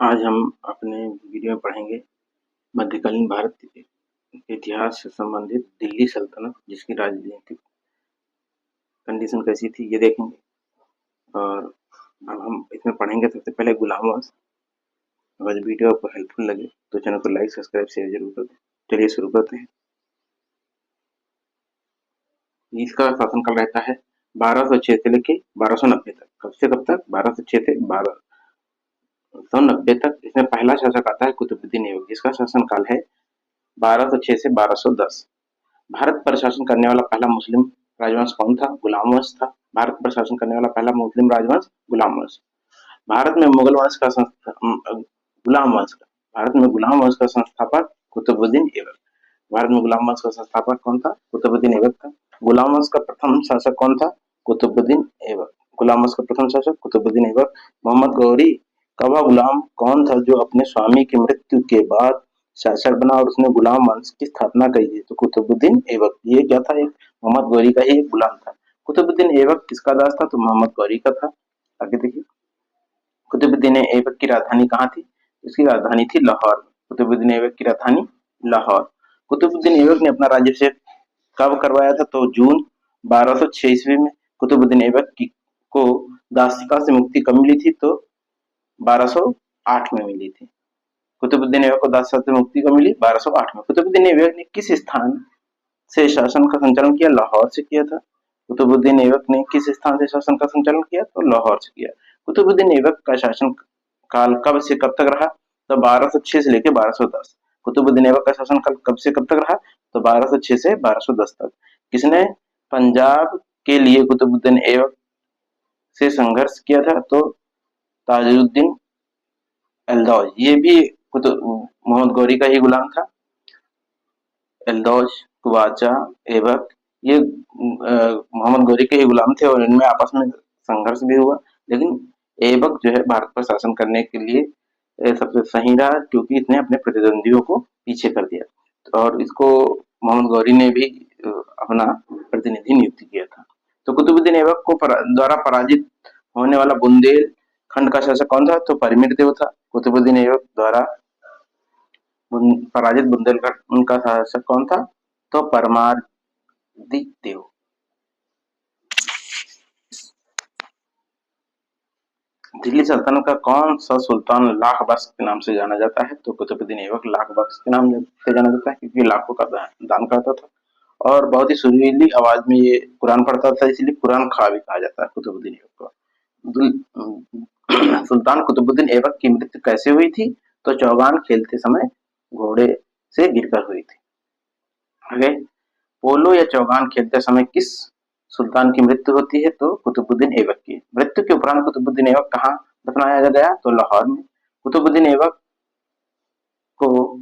आज हम अपने वीडियो में पढ़ेंगे मध्यकालीन भारत के इतिहास से संबंधित दिल्ली सल्तनत, जिसकी राजनीतिक कंडीशन कैसी थी ये देखेंगे। और अब हम इसमें पढ़ेंगे सबसे पहले गुलाम वंश। अगर वीडियो आपको हेल्पफुल लगे तो चैनल को लाइक, सब्सक्राइब, शेयर जरूर कर दें। चलिए शुरू करते हैं। इसका शासनकाल रहता है 1206 से लेके 1290 तक। कब से कब तक? 1206 से 1290 तक। इसमें पहला शासक आता है कुतुबुद्दीन ऐबक, जिसका शासनकाल है 1206 से 1210। भारत पर शासन करने वाला पहला मुस्लिम राजवंश कौन था? गुलाम वंश था। भारत पर शासन करने वाला पहला मुस्लिम राजवंश गुलाम वंश। भारत में मुगल वंश का गुलाम वंश का भारत में गुलाम वंश का संस्थापक कुतुबुद्दीन ऐबक। भारत में गुलाम वंश का संस्थापक कौन था? कुतुबुद्दीन ऐबक था। गुलाम वंश का प्रथम शासक कौन था? कुतुबुद्दीन ऐबक। गुलाम वंश का प्रथम शासक कुतुबुद्दीन ऐबक। मोहम्मद गौरी का वह गुलाम कौन था जो अपने स्वामी की मृत्यु के बाद शासक बना और उसने गुलाम वंश की स्थापना करी है? तो कुतुबुद्दीन ऐबक। ये क्या था? एक मोहम्मद गौरी का ही एक गुलाम था। कुतुबुद्दीन ऐबक किसका दास था? तो मोहम्मद गौरी का था। आगे देखिए, कुतुबुद्दीन ऐबक की राजधानी कहाँ थी? इसकी राजधानी थी लाहौर। कुतुबुद्दीन ऐबक की राजधानी लाहौर। कुतुबुद्दीन ऐबक ने अपना राज्याभिषेक कब करवाया था? तो जून 1206 ईस्वी में। कुतुबुद्दीन ऐबक को दासता से मुक्ति कब मिली थी? तो 1208 में मिली थी। कुतुबुद्दीन ऐबक को दासता से मुक्ति कब मिली? 1208 में। कुतुबुद्दीन ऐबक ने किस स्थान से शासन का संचालन किया? लाहौर से किया था। कुतुबुद्दीन ऐबक ने किस स्थान से शासन का संचालन किया? तो लाहौर से किया। कुतुबुद्दीन ऐबक का शासन काल कब से कब तक रहा? तो 1206 से लेकर 1210। कुतुबुद्दीन ऐबक का शासन काल कब से कब तक रहा? तो 1206 से 1210 तक। किसने पंजाब के लिए कुतुबुद्दीन ऐबक से संघर्ष किया था? तो ताजुद्दीन एल्दौज। ये भी मोहम्मद गौरी का ही गुलाम था। एल्दौज, कुवाचा, ऐबक ये मोहम्मद गौरी के ही गुलाम थे और इनमें आपस में संघर्ष भी हुआ। लेकिन ऐबक जो है भारत पर शासन करने के लिए सबसे सही रहा, क्योंकि इसने अपने प्रतिद्वंदियों को पीछे कर दिया और इसको मोहम्मद गौरी ने भी अपना प्रतिनिधि नियुक्त किया था। तो कुतुबुद्दीन ऐबक को द्वारा पराजित होने वाला बुंदेलखंड का शासक कौन था? तो परमिर देव था। कुतुबुद्दीन ऐबक द्वारा पराजित बुंदेलखंड का शासक कौन था? तो परमारदिक देव। दिल्ली सल्तनत का कौन सा सुल्तान लाख बख्श के नाम से जाना जाता है? तो कुतुबुद्दीन ऐबक लाख बख्श के नाम से जाना जाता है, क्योंकि लाखों का दान करता था और बहुत ही सुरीली आवाज में ये कुरान पढ़ता था, इसलिए कुरान खा भी कहा जाता है कुतुबुद्दीन ऐबक को। सुल्तान कुतुबुद्दीन ऐबक की मृत्यु कैसे हुई थी? तो चौगान खेलते समय घोड़े से गिरकर हुई थी। आगे, पोलो या चौगान खेलते समय किस सुल्तान की मृत्यु होती है? तो कुतुबुद्दीन ऐबक की। मृत्यु के उपरांत कुतुबुद्दीन ऐबक कहाँ दफनाया गया? तो लाहौर में। कुतुबुद्दीन ऐबक को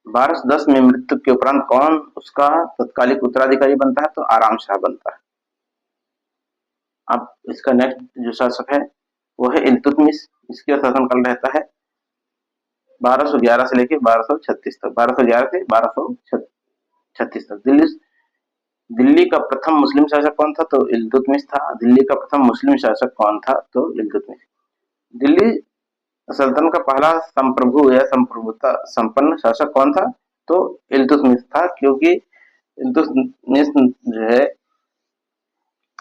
1210 में मृत्यु के उपरांत कौन उसका तत्कालिक उत्तराधिकारी बनता है? तो आराम शाह बनता है। अब इसका नेक्स्ट जो शासक है वो है इल्तुतमिश। इसका शासनकाल रहता है 1211 से लेकर 1236 तक। 1211 से 1236 तक। दिल्ली का प्रथम मुस्लिम शासक कौन था? तो इल्तुतमिश था। दिल्ली का प्रथम मुस्लिम शासक कौन था? तो इल्तुतमिश। दिल्ली सल्तनत का पहला संप्रभु या संप्रभुता संपन्न शासक कौन था? तो इल्तुतमिश था, क्योंकि इल्तुतमिश जो है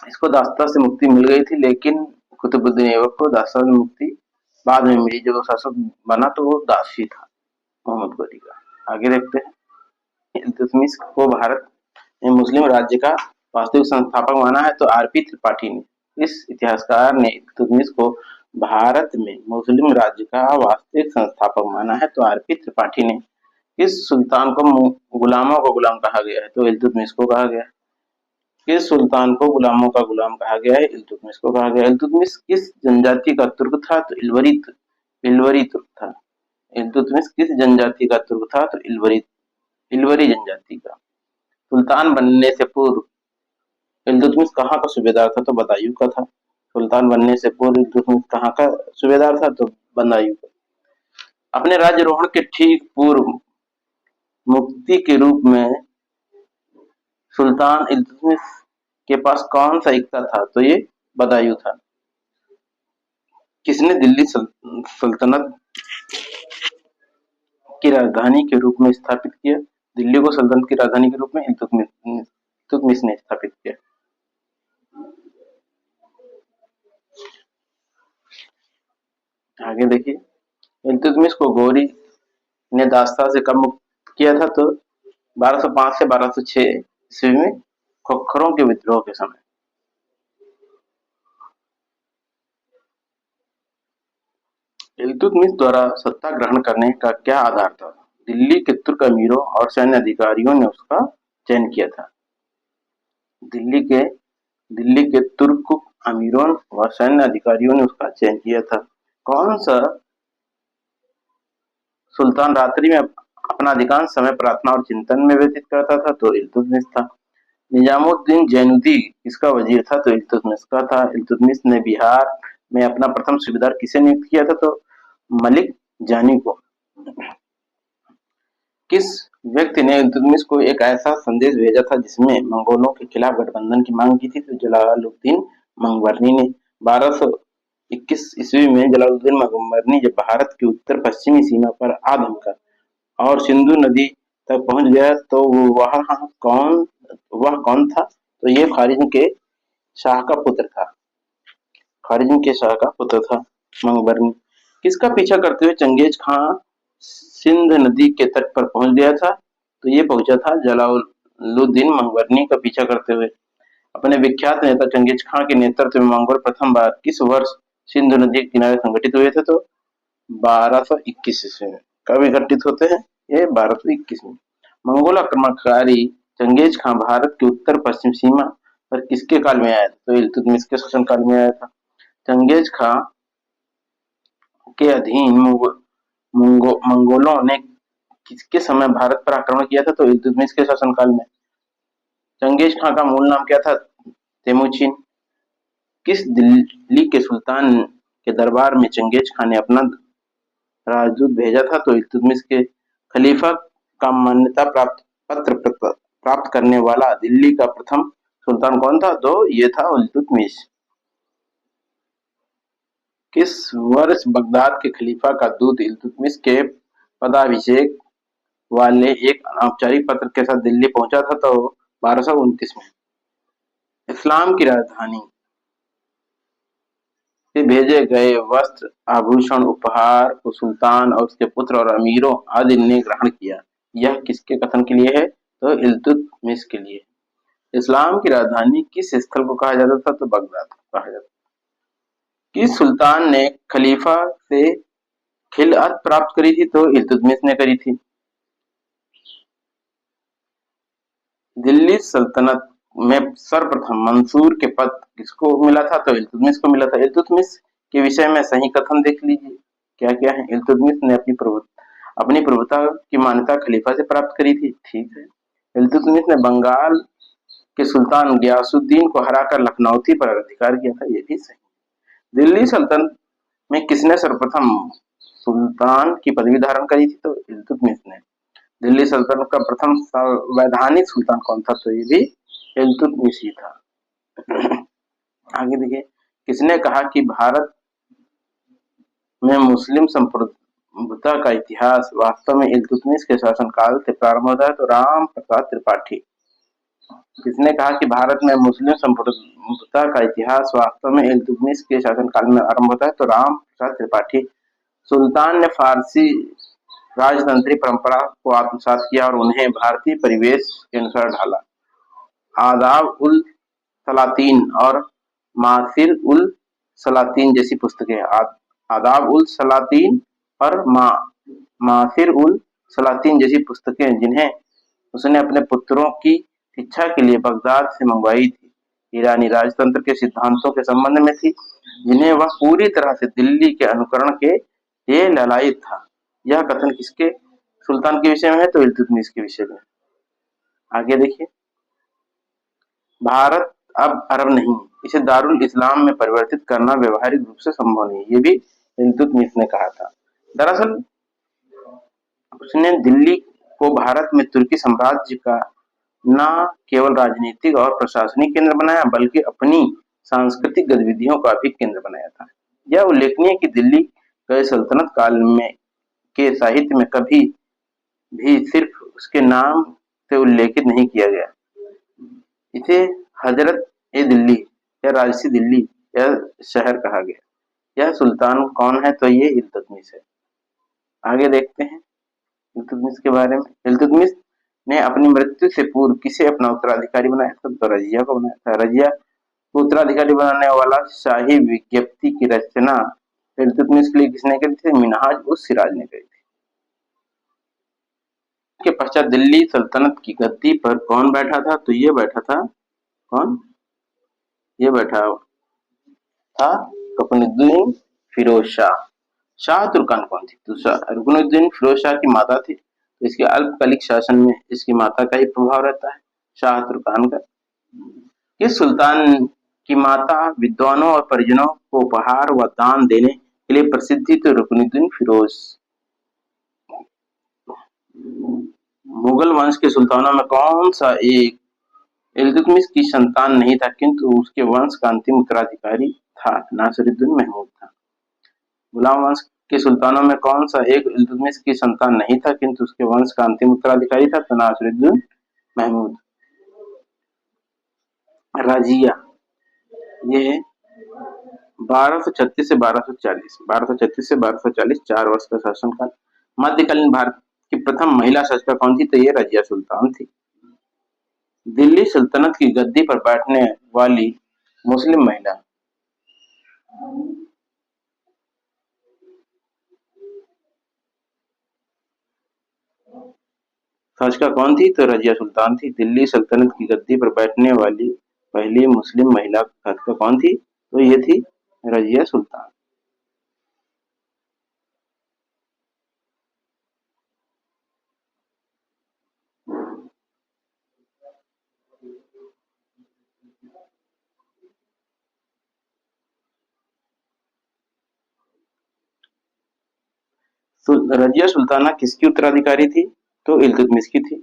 इसको दासता से मुक्ति मिल गई थी, लेकिन कुतुबुद्दीन ऐबक को दासता से मुक्ति बाद में मिली। जब वो शासक बना तो वो दासी था मोहम्मद गौरी का। आगे देखते हैं। इल्तुतमिश को भारत में मुस्लिम राज्य का वास्तविक संस्थापक माना है तो आरपी त्रिपाठी ने। इस इतिहासकार ने इल्तुतमिश को भारत में मुस्लिम राज्य का वास्तविक संस्थापक माना है तो आरपी त्रिपाठी ने। किस सुल्तान को गुलामों का गुलाम कहा गया है? तो इल्तुतमिश को कहा गया है। किस सुल्तान को गुलामों का गुलाम कहा गया है? इल्तुतमिश को कहा गया है। इल्तुतमिश किस जनजाति का तुर्क था? तो इलवरी तुर्क था। इल्तुतमिश किस जनजाति का तुर्क था? तो इलवरी जनजाति का। सुल्तान बनने से पूर्व इल्तुतमिश कहाँ का सूबेदार था? तो बदायूं का था। सुल्तान बनने से पूर्व इल्तुतमिश कहाँ का सूबेदार था? तो बदायूं का। अपने राज्यारोहण के ठीक पूर्व मुक्ति के रूप में सुल्तान इल्तुतमिश के पास कौन सा इक्ता था? तो ये बदायूं था। किसने दिल्ली सल्तनत की राजधानी के रूप में स्थापित किया। दिल्ली को सल्तनत की राजधानी के रूप में इल्तुतमिश ने स्थापित किया। आगे देखिए, इल्तुतमिश को गौरी ने दास्ता से कब मुक्त किया था? तो 1205 से 1206 ईस्वी में खच्चरों के विद्रोह के समय। इल्तुतमिश द्वारा सत्ता ग्रहण करने का क्या आधार था? दिल्ली के तुर्क अमीरों और सैन्य अधिकारियों ने उसका चयन किया था। दिल्ली के तुर्क अमीरों व सैन्य अधिकारियों ने उसका चयन किया था। कौन सा सुल्तान रात्रि में अपना अधिकांश समय प्रार्थना और चिंतन में व्यतीत करता था? तो इल्तुतमिश था। निजामुद्दीन जैनुद्दीन किसका वजीर था? तो इल्तुतमिश का था। इल्तुतमिश ने बिहार में अपना प्रथम सूबेदार किसे नियुक्त किया था? तो मलिक जानी को। किस व्यक्ति ने इल्तुतमिश को एक ऐसा संदेश भेजा था जिसमें मंगोलों के खिलाफ गठबंधन की मांग की थी? तो जलालुद्दीन मंगवर्नी ने। 1221 ईस्वी में जलालुद्दीन मंगवर्नी जब भारत की उत्तर पश्चिमी सीमा पर आ धमका और सिंधु नदी तक पहुंच गया तो वह कौन था? तो ये खारिज के शाह का पुत्र था। खारिज के शाह का पुत्र था मंगवर्नी। किसका पीछा करते हुए चंगेज खां सिंध नदी के तट पर पहुंच गया था? तो ये पहुंचा था जलालुद्दीन मंगवर्नी का पीछा करते हुए। अपने विख्यात नेता चंगेज खां के नेतृत्व में मंगोल प्रथम बार किस वर्ष सिंधु नदी के किनारे संगठित हुए थे? तो 1221 ईस्वी में। कब एकत्रित होते हैं? ये 1221 में। मंगोल आक्रमणकारी चंगेज खां भारत की उत्तर पश्चिम सीमा पर किसके काल में आया था? तो इल्तुतमिश के शासन काल में आया था। चंगेज खां के अधीन मंगोलों ने किसके समय भारत पर आक्रमण किया था? तो इल्तुतमिश के शासनकाल में। चंगेज खां का मूल नाम क्या था? तेमुचिन। किस दिल्ली के सुल्तान के दरबार में चंगेज खां ने अपना राजदूत भेजा था? तो इल्तुतमिश के। खलीफा का मान्यता प्राप्त करने वाला दिल्ली का प्रथम सुल्तान कौन था? तो ये था इल्तुतमिश। किस वर्ष बगदाद के खलीफा का दूत इल्तुतमिश के पदाभिषेक वाले एक अनौपचारिक पत्र के साथ दिल्ली पहुंचा था? तो 1229 में। इस्लाम की राजधानी से भेजे गए वस्त्र, आभूषण, उपहार को सुल्तान और उसके पुत्र और अमीरों आदि ने ग्रहण किया। यह किसके कथन के लिए है? तो इल्तुतमिश के लिए। इस्लाम की राजधानी किस स्थल को कहा जाता था? तो बगदाद को कहा जाता था। किस सुल्तान ने खलीफा से खिलअत प्राप्त करी थी? तो इल्तुतमिश ने करी थी। दिल्ली सल्तनत में सर्वप्रथम मंसूर के पद किसको मिला था? तो इल्तुतमिश को मिला था। इल्तुतमिश के विषय में सही कथन देख लीजिए क्या क्या है। इल्तुतमिश ने अपनी प्रभुता की मान्यता खलीफा से प्राप्त करी थी। ठीक है। इल्तुतमिश ने बंगाल के सुल्तान गयासुद्दीन को हराकर लखनौती पर अधिकार किया था। ये भी सही। दिल्ली सल्तनत में किसने सर्वप्रथम सुल्तान की पदवी धारण करी थी? तो इल्तुतमिश ने। दिल्ली सल्तनत का प्रथम वैधानिक सुल्तान कौन था? तो ये भी इल्तुतमिश ही था। आगे देखिए, किसने कहा कि भारत में मुस्लिम संप्रभुता का इतिहास वास्तव में इल्तुतमिश के शासनकाल से प्रारंभ होता है? तो राम प्रसाद त्रिपाठी। किसने कहा कि भारत में मुस्लिम संप्रभुता का इतिहास वास्तव में इल्तुतमिश के शासनकाल में आरंभ होता है? तो राम प्रसाद त्रिपाठी। सुल्तान ने फारसी राजतंत्री परंपरा को आत्मसात किया और उन्हें भारतीय परिवेश के अनुसार ढाला। आदाब उल सलातीन और मासिर उल सलातीन जैसी पुस्तकें। आदाब उल सलातीन और मासिर उल सलातीन जैसी पुस्तकें जिन्हें उसने अपने पुत्रों की शिक्षा के लिए बगदाद से मंगवाई थी, ईरानी राजतंत्र के सिद्धांतों के संबंध में थी, जिन्हें वह पूरी तरह से दिल्ली के अनुकरण के लिए ललायित था। यह कथन किसके सुल्तान के विषय में है? तो इल्तुतमिश के विषय में। आगे देखिए, भारत अब अरब नहीं, इसे दारुल इस्लाम में परिवर्तित करना व्यवहारिक रूप से संभव नहीं। ये भी इल्तुतमिश ने कहा था। दरअसल उसने दिल्ली को भारत में तुर्की साम्राज्य का न केवल राजनीतिक और प्रशासनिक केंद्र बनाया बल्कि अपनी सांस्कृतिक गतिविधियों का भी केंद्र बनाया था। यह उल्लेखनीय है कि दिल्ली गए सल्तनत काल में के साहित्य में कभी भी सिर्फ उसके नाम से उल्लेखित नहीं किया गया। इसे हजरत ए दिल्ली या राजसी दिल्ली या शहर कहा गया। यह सुल्तान कौन है? तो ये इल्तुतमिश है। आगे देखते हैं इल्तुतमिश के बारे में। इल्तुतमिश ने अपनी मृत्यु से पूर्व किसे अपना उत्तराधिकारी बनाया था? तो रजिया को बनाया था। रजिया को उत्तराधिकारी बनाने वाला शाही विज्ञप्ति की रचना इल्तुतमिश के लिए किसने करी थी? मिनहाज उस सिराज ने करी थी। के पश्चात दिल्ली सल्तनत की गद्दी पर कौन बैठा था? तो ये बैठा था कौन? ये बैठा था रुकनुद्दीन फिरोज शाह। शाह तुर्कान कौन थी? तो रुकनुद्दीन फिरोज शाह की माता थी। तो इसके अल्पकालिक शासन में इसकी माता का ही प्रभाव रहता है, शाह तुर्कान का। किस सुल्तान की माता विद्वानों और परिजनों को उपहार व दान देने के लिए प्रसिद्ध थी? तो रुकनुद्दीन फिरोज। मुगल वंश के सुल्तानों में कौन सा एक इल्तुतमिश की संतान नहीं था किंतु उसके वंश का अंतिम उत्तराधिकारी था? नासिरुद्दीन महमूद था। गुलाम वंश के सुल्तानों में कौन सा एक इल्तुतमिश की संतान नहीं था किंतु उसके वंश का अंतिम उत्तराधिकारी था? तो नासिरुद्दीन महमूद। रजिया ये 1236 से 1240 1236 से 1240 4 वर्ष का शासनकाल। मध्यकालीन भारत की प्रथम महिला शासिका कौन थी? तो ये रजिया सुल्तान थी। दिल्ली सल्तनत की गद्दी पर बैठने वाली मुस्लिम महिला। शासिका कौन थी? तो रजिया सुल्तान थी। दिल्ली सल्तनत की गद्दी पर बैठने वाली पहली मुस्लिम महिला शासिका कौन थी? तो ये थी रजिया सुल्तान। रजिया सुल्ताना किसकी उत्तराधिकारी थी? तो इल्तुतमिश की थी।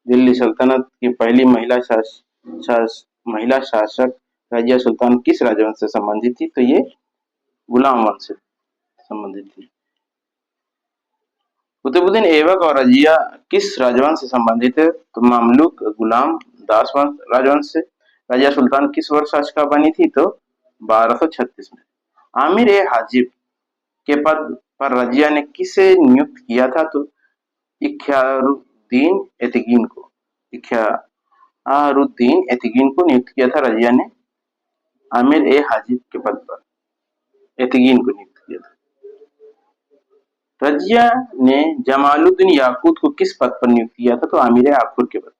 दिल्ली सल्तनत की पहली महिला शासक रजिया सुल्तान किस राजवंश से संबंधित थी? तो ये गुलाम वंश से संबंधित थी। कुतुबुद्दीन ऐबक और रजिया किस राजवंश से संबंधित है? तो मामलुक गुलाम दास वंश राजवंश से। रजिया सुल्तान किस वर्ष शासिका बनी थी? तो 1236 में। आमिर ए हाजिब के पद पर रजिया ने किसे नियुक्त किया था? तो इख्तियारुद्दीन एतिगीन को। इख्तियारुद्दीन एतिगीन को नियुक्त किया था रजिया ने आमिर ए हाजिब के पद पर। एतिगीन को नियुक्त किया था। रजिया ने जमालुद्दीन याकूत को किस पद पर नियुक्त किया था? तो आमिर आफुर के पद।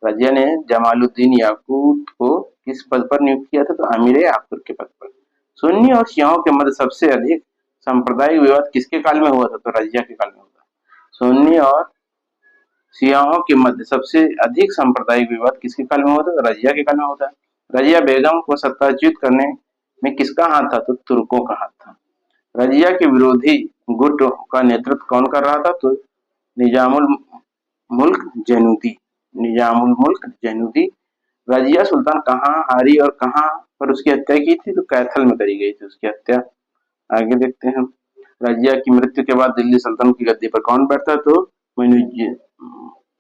रजिया ने जमालुद्दीन याकूत को किस पद पर नियुक्त किया था? तो आमिर आफुर के पद पर। सुन्नी और शियाओं के मध्य सबसे अधिक सांप्रदायिक विवाद किसके काल में हुआ था? तो रजिया के काल में हुआ। सुन्नी और शियाओं के मध्य सबसे अधिक सांप्रदायिक विवाद किसके काल में हुआ था? तो रजिया के काल में होता है। रजिया बेगम को सत्ताच्युत करने में किसका हाथ था? तो तुर्कों का हाथ था। रजिया के विरोधी गुट का नेतृत्व कौन कर रहा था? तो निजामुल मुल्क जैनुद्दीन। निजामुल मुल्क जैनुद्दीन। रजिया सुल्तान कहाँ हारी और कहाँ पर उसकी हत्या की थी? तो कैथल में करी गई थी उसकी हत्या। आगे देखते हैं। रजिया की मृत्यु के बाद दिल्ली सल्तनत की गद्दी पर कौन बैठता? तो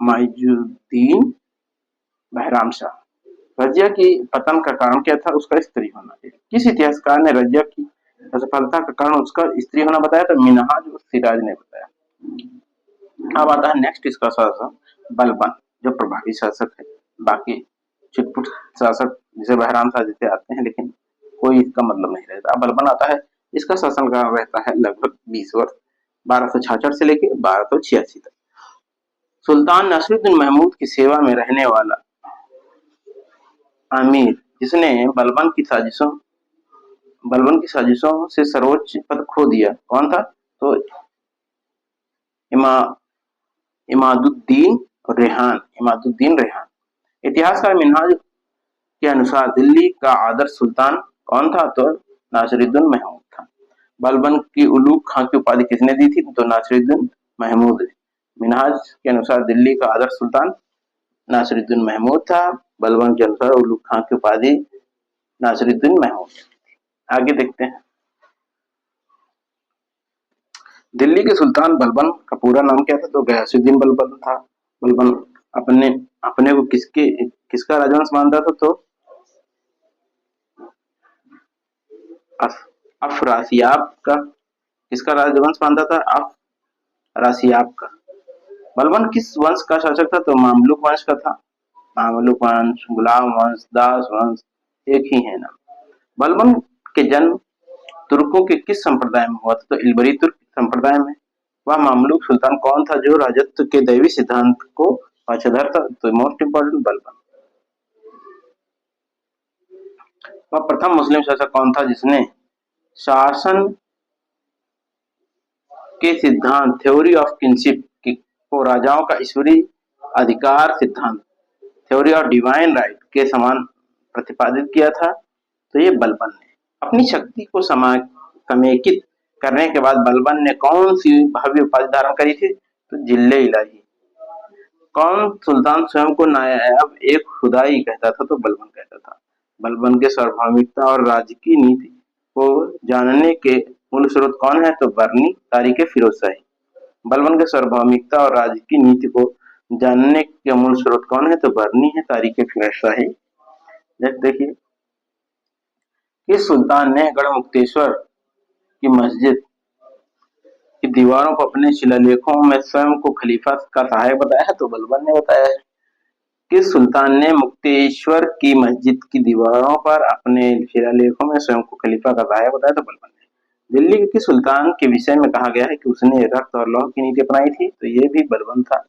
मुइजुद्दीन बहराम शाह। रजिया की पतन का कारण क्या था? उसका स्त्री होना। किस इतिहासकार ने रजिया की असफलता का कारण उसका स्त्री होना बताया? तो मिनहाज और सिराज ने बताया। अब आता है नेक्स्ट इसका शासक बलबन, जो प्रभावी शासक है। बाकी चिटपुट शासक जिसे बहराम शाह जैसे आते हैं लेकिन कोई इसका मतलब नहीं रहता। बलबन आता है, इसका शासनकाल रहता है लगभग 20 वर्ष, 1266 से लेकर 1286 तक। सुल्तान नसरुद्दीन महमूद की सेवा में रहने वाला आमिर जिसने बलबन की साजिशों से सर्वोच्च पद खो दिया, कौन था? तो इमा इमादुद्दीन इमादुद्दीन रेहान। इतिहासकार मिनहाज के अनुसार दिल्ली का आदर्श सुल्तान कौन था? तो नासिरुद्दीन महमूद था। बलबन की उलूग खां की उपाधि किसने दी थी? तो नासिरुद्दीन महमूद। मिनहाज के अनुसार दिल्ली का आदर्श सुल्तान नासिरुद्दीन महमूद था। बलबन के अनुसार उलूग खां की उपाधि नासिरुद्दीन महमूद। आगे देखते हैं। दिल्ली के सुल्तान बलबन का पूरा नाम क्या था? तो गयासुद्दीन बलबन था। बलबन अपने अपने को किसका राजवंश मानता था? तो अफरासियाब का। किसका राजवंश मानता था? अफरासियाब का। बलबन किस वंश का शासक था? तो मामलुक वंश का था। मामलुक वंश, गुलाम वंश, दास वंश, एक ही है ना। बलबन के जन्म तुर्कों के किस संप्रदाय में हुआ था? तो इलबरी तुर्क संप्रदाय में। वह मामलुक सुल्तान कौन था जो राजत्व के दैवी सिद्धांत को पक्षधर था? तो मोस्ट इंपोर्टेंट बलबन। वह प्रथम मुस्लिम शासक कौन था जिसने शासन के सिद्धांत थ्योरी ऑफ किंगशिप को राजाओं का ईश्वरीय अधिकार सिद्धांत थ्योरी ऑफ डिवाइन राइट के समान प्रतिपादित किया था? तो ये बलबन ने। अपनी शक्ति को समेकित करने के बाद बलबन ने कौन सी भव्य उपाधि धारण करी थी? तो जिल्ले इलाही। कौन सुल्तान स्वयं को नायाब एक खुदाई कहता था? तो बलबन कहता था। बलबन के सार्वभौमिकता और राज्य की नीति को जानने के मूल स्रोत कौन है? तो बरनी तारीख फिरोज शाही। बलबन के सार्वभौमिकता और राज्य की नीति को जानने के मूल स्रोत कौन है? तो बरनी है तारीख फिरोज शाही। देखिए, इस सुल्तान ने गढ़मुक्तेश्वर की मस्जिद की दीवारों को अपने शिलालेखों में स्वयं को खलीफा का सहायक बताया है? तो बलबन ने बताया है। किस सुल्तान ने मुक्तेश्वर की मस्जिद की दीवारों पर अपने शिलालेखों में स्वयं को खलीफा का सहायक बताया? तो बलबन ने। दिल्ली के किस सुल्तान के विषय में कहा गया है कि उसने रक्त और लौह की नीति अपनाई थी? तो ये भी बलबन था।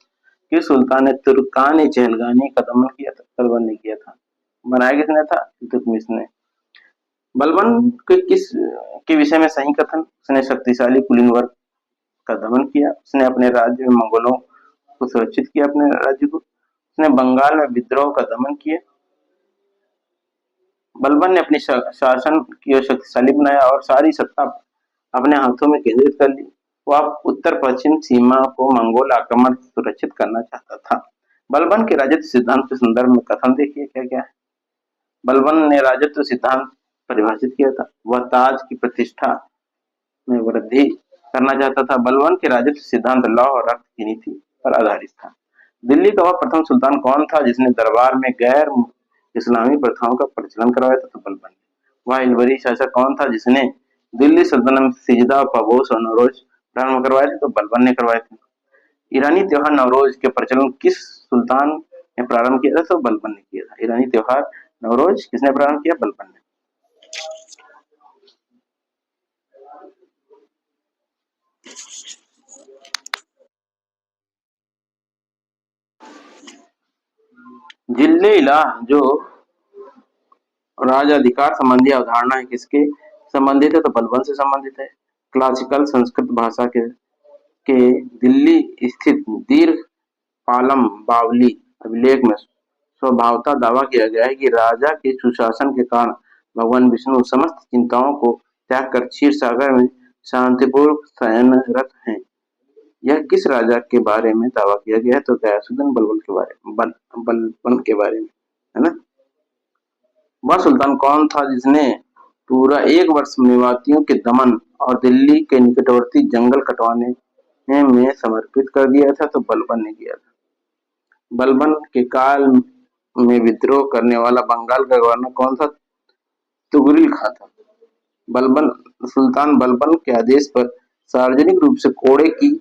किस सुल्तान ने तुर्कान चहलगानी का दमन किया था? बलबन ने किया था। बनाया किसने था? इल्तुतमिश ने। बलबन के विषय में सही कथन, उसने शक्तिशाली कुलीन वर्ग का दमन किया, उसने अपने राज्य में मंगोलों को सुरक्षित किया, अपने राज्य को, उसने बंगाल में विद्रोह का दमन किया। बलबन ने अपने शासन की शक्तिशाली बनाया और सारी सत्ता अपने हाथों में केंद्रित कर ली। वह उत्तर पश्चिम सीमा को मंगोल आक्रमण से सुरक्षित करना चाहता था। बलबन के राजत्व सिद्धांत के संदर्भ में कथन देखिए क्या क्या है। बलबन ने राजत्व सिद्धांत परिभाषित किया था। वह ताज की प्रतिष्ठा में वृद्धि करना चाहता था। बलबन के राजत्व सिद्धांत लौ और रक्त की नीति पर आधारित था। दिल्ली का वह प्रथम सुल्तान कौन था जिसने दरबार में गैर इस्लामी प्रथाओं का प्रचलन करवाया था? तो बलबन ने। वह इलबरी शासक कौन था जिसने दिल्ली सल्तनत में सिजदा, पबोस और नवरोज प्रारंभ करवाए थे? तो बलबन ने करवाए थे। ईरानी त्योहार नवरोज के प्रचलन किस सुल्तान ने प्रारंभ किया था? तो बलबन ने किया था। ईरानी त्योहार नवरोज किसने प्रारंभ किया? बलबन ने। जिल्ले इलाह जो राजाधिकार संबंधी अवधारणा है किसके संबंधित है? तो बलबन से संबंधित है। क्लासिकल संस्कृत भाषा के दिल्ली स्थित दीर्घ पालम बावली अभिलेख में स्वभावतः दावा किया गया है कि राजा के सुशासन के कारण भगवान विष्णु समस्त चिंताओं को त्याग कर क्षीर सागर में शांतिपूर्वक शयनरत हैं। यह किस राजा के बारे में दावा किया गया है? तो गयासुद्दीन बलबन के बारे में, बलबन के बारे में, है ना। वह सुल्तान कौन था जिसने पूरा एक वर्ष मेवातियों के दमन और दिल्ली के निकटवर्ती जंगल कटवाने में समर्पित कर दिया था? तो बलबन ने किया था। बलबन के काल में विद्रोह करने वाला बंगाल का गवर्नर कौन था? तुगरिल खां था। बलबन सुल्तान बलबन के आदेश पर सार्वजनिक रूप से कोड़े की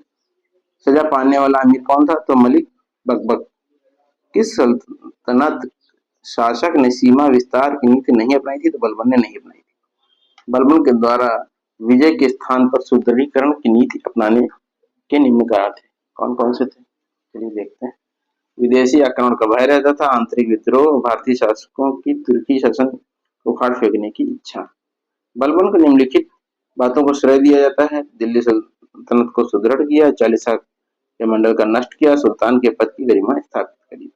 सजा पाने वाला अमीर कौन था? तो मलिक बकबक। किस सल्तनत शासक ने सीमा विस्तार की नीति नहीं अपनाई थी? तो बलबन ने नहीं अपनाई थी। बलबन के द्वारा विजय के स्थान पर सुदृढ़ीकरण की नीति अपनाने के निम्न कारण थे। कौन कौन से थे? चलिए देखते हैं। विदेशी आक्रमण का भय रहता था, आंतरिक विद्रोह, भारतीय शासकों की तुर्की शासन को उखाड़ फेंकने की इच्छा। बलबन को निम्नलिखित बातों को श्रेय दिया जाता है। दिल्ली सल्तनत को सुदृढ़ किया, चालीसा के मंडल का नष्ट किया, सुल्तान के पद की गरिमा स्थापित करी।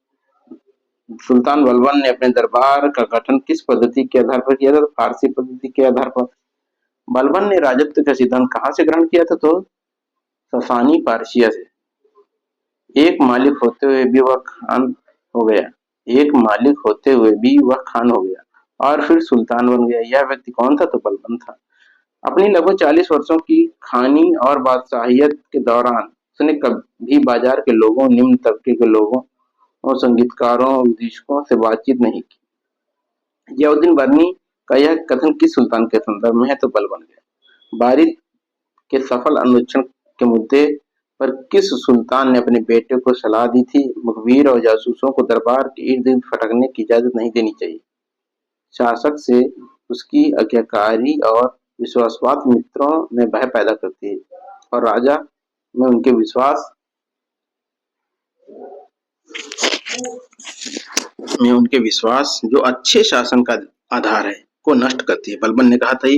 सुल्तान बलबन ने अपने दरबार का गठन किस पद्धति के आधार पर किया था? तो फारसी पद्धति के आधार पर। बलबन ने राजत्व का सिद्धांत कहाँ से ग्रहण किया था? तो ससानी पारसिया से। एक मालिक होते हुए भी वह खान हो गया, एक मालिक होते हुए भी वह खान हो गया और फिर सुल्तान बन गया। यह व्यक्ति कौन था? तो बलबन था। अपनी लगभग 40 वर्षों की खानी और बादशाहियत के दौरान उसने कभी बाजार के लोगों, निम्न तबके के लोगों और संगीतकारों और विदूषकों से बातचीत नहीं की। जियाउद्दीन बर्नी का यह कथन किस सुल्तान के संदर्भ में है तो बल बन गया। बारिद के सफल अन्वेषण के मुद्दे पर किस सुल्तान ने अपने बेटे को सलाह दी थी? मुखबिर और जासूसों को दरबार के इर्द गिर्द फटकने की इजाजत नहीं देनी चाहिए। शासक से उसकी आज्ञाकारी और विश्वासपात मित्रों में भय पैदा करती है और राजा में उनके विश्वास जो अच्छे शासन का आधार है को नष्ट करती है। बलबन ने कहा था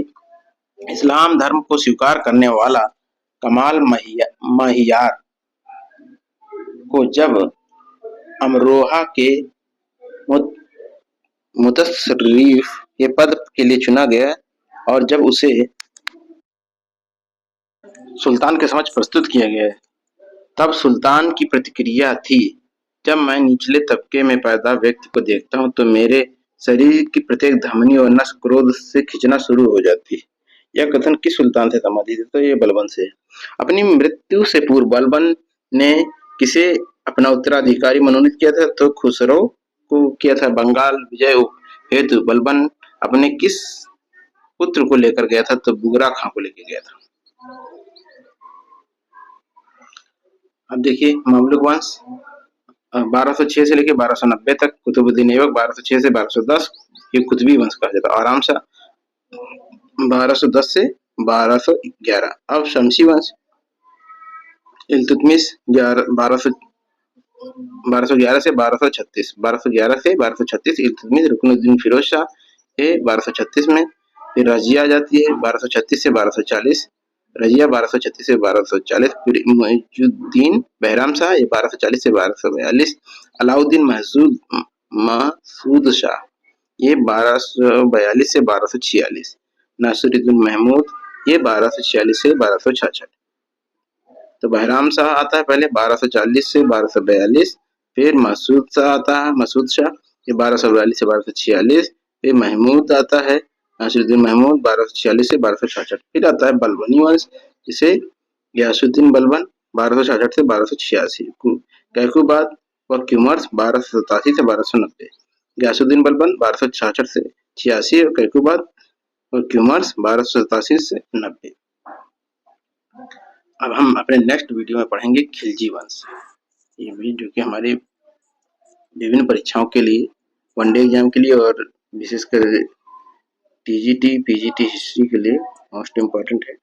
इस्लाम धर्म को स्वीकार करने वाला कमाल महियार को जब अमरोहा के मुतशर्रिफ के पद के लिए चुना गया और जब उसे सुल्तान के समक्ष प्रस्तुत किया गया तब सुल्तान की प्रतिक्रिया थी, जब मैं निचले तबके में पैदा व्यक्ति को देखता हूँ तो मेरे शरीर की प्रत्येक धमनी और नस क्रोध से खिंचना शुरू हो जाती है। यह कथन किस सुल्तान से संबंधित है तो ये बलबन से। अपनी मृत्यु से पूर्व बलबन ने किसे अपना उत्तराधिकारी मनोनीत किया था तो खुसरो को किया था। बंगाल विजय हेतु बलबन अपने किस पुत्र को लेकर गया था तो बुगरा खां को लेकर गया था। अब देखिए ममलुक वंश 1206 से लेकर 1290 तक, कुतुबुद्दीन ऐबक 1206 से 1210 ये कुतुबी वंश कहा जाता है। आराम शाह 1210 से 1211। अब शमसी वंश इल्तुतमिश 1211 से 1236, 1211 से 1236 इल्तुतमिश रुकनुद्दीन फिरोज शाह ये 1236 में। फिर रजिया आ जाती है 1236 से 1240, रजिया 1236 से 1240। फिर मुइजुद्दीन बहराम शाह ये 1240 से 1242। अलाउद्दीन महसूद शाह ये 1242 से 1246। नासिरुद्दीन महमूद ये 1246 से 1266। तो बहराम शाह आता है पहले 1240 से 1242, फिर मसूद शाह आता है, मसूद शाह ये 1242 से 1246। फिर महमूद आता है नासिरुद्दीन महमूद 1246 से 1266। फिर आता है बलबनी वंश जिसे गयासुद्दीन बलबन 1266 से 1286। कैकुबाद व क्यूमर्स 1287 से 1290। गयासुद्दीन बलबन 1266 से 86 और कैकुबाद और क्यूमर्स 1287 से 90। अब हम अपने नेक्स्ट वीडियो में पढ़ेंगे खिलजी वंश। ये वीडियो कि हमारी विभिन्न परीक्षाओं के लिए, वनडे एग्जाम के लिए और विशेषकर टीजीटी, पीजीटी हिस्ट्री के लिए मोस्ट इम्पोर्टेंट है।